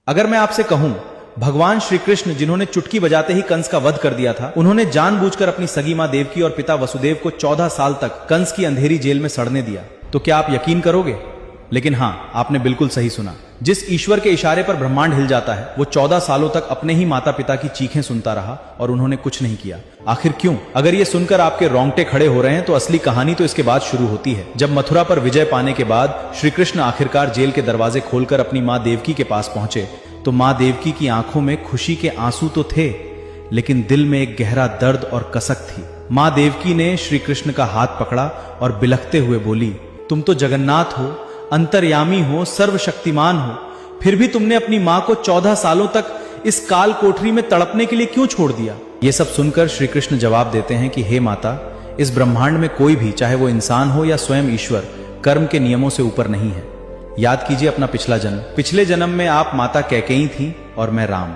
अगर मैं आपसे कहूं भगवान श्री कृष्ण जिन्होंने चुटकी बजाते ही कंस का वध कर दिया था, उन्होंने जानबूझकर अपनी सगी मां देवकी और पिता वसुदेव को 14 साल तक कंस की अंधेरी जेल में सड़ने दिया, तो क्या आप यकीन करोगे? लेकिन हां, आपने बिल्कुल सही सुना। जिस ईश्वर के इशारे पर ब्रह्मांड हिल जाता है, वो 14 सालों तक अपने ही माता पिता की चीखें सुनता रहा और उन्होंने कुछ नहीं किया। आखिर क्यों? अगर ये सुनकर आपके रोंगटे खड़े हो रहे हैं तो असली कहानी तो इसके बाद शुरू होती है। जब मथुरा पर विजय पाने के बाद श्री कृष्ण आखिरकार जेल के दरवाजे खोलकर अपनी मां देवकी के पास पहुंचे, तो मां देवकी की आंखों में खुशी के आंसू तो थे, लेकिन दिल में एक गहरा दर्द और कसक थी। मां देवकी ने श्री कृष्ण का हाथ पकड़ा और बिलखते हुए बोली, तुम तो जगन्नाथ हो, अंतर्यामी हो, सर्वशक्तिमान हो, फिर भी तुमने अपनी मां को 14 सालों तक इस काल कोठरी में तड़पने के लिए क्यों छोड़ दिया? ये सब सुनकर श्री कृष्ण जवाब देते हैं कि हे माता, इस ब्रह्मांड में कोई भी, चाहे वो इंसान हो या स्वयं ईश्वर, कर्म के नियमों से ऊपर नहीं है। याद कीजिए अपना पिछला जन्म। पिछले जन्म में आप माता कैकेयी थी और मैं राम।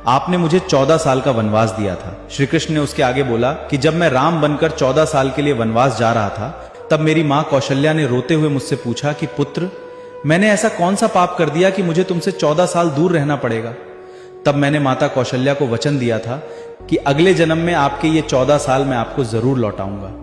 आपने मुझे 14 साल का वनवास दिया था। श्री कृष्ण ने उसके आगे बोला कि जब मैं राम बनकर 14 साल के लिए वनवास जा रहा था, तब मेरी मां कौशल्या ने रोते हुए मुझसे पूछा कि पुत्र, मैंने ऐसा कौन सा पाप कर दिया कि मुझे तुमसे 14 साल दूर रहना पड़ेगा? तब मैंने माता कौशल्या को वचन दिया था कि अगले जन्म में आपके ये 14 साल मैं आपको जरूर लौटाऊंगा।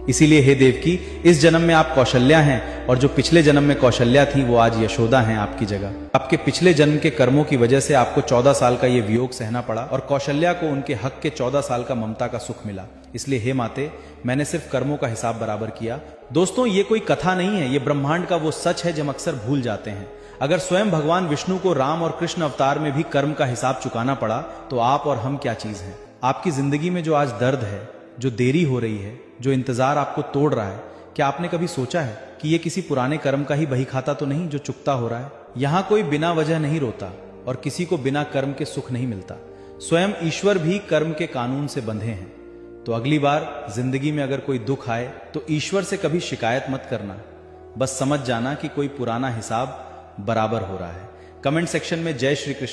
इसीलिए हे देवकी, इस जन्म में आप कौशल्या हैं और जो पिछले जन्म में कौशल्या थी वो आज यशोदा हैं आपकी जगह। आपके पिछले जन्म के कर्मों की वजह से आपको 14 साल का ये वियोग सहना पड़ा और कौशल्या को उनके हक के 14 साल का ममता का सुख मिला। इसलिए हे माते, मैंने सिर्फ कर्मों का हिसाब बराबर किया। दोस्तों, ये कोई कथा नहीं है, ये ब्रह्मांड का वो सच है जो हम अक्सर भूल जाते हैं। अगर स्वयं भगवान विष्णु को राम और कृष्ण अवतार में भी कर्म का हिसाब चुकाना पड़ा, तो आप और हम क्या चीज हैं? आपकी जिंदगी में जो आज दर्द है, जो देरी हो रही है, जो इंतजार आपको तोड़ रहा है, क्या आपने कभी सोचा है कि ये किसी पुराने कर्म का ही बही खाता तो नहीं जो चुकता हो रहा है? यहां कोई बिना वजह नहीं रोता और किसी को बिना कर्म के सुख नहीं मिलता। स्वयं ईश्वर भी कर्म के कानून से बंधे हैं। तो अगली बार जिंदगी में अगर कोई दुख आए तो ईश्वर से कभी शिकायत मत करना, बस समझ जाना कि कोई पुराना हिसाब बराबर हो रहा है। कमेंट सेक्शन में जय श्री कृष्ण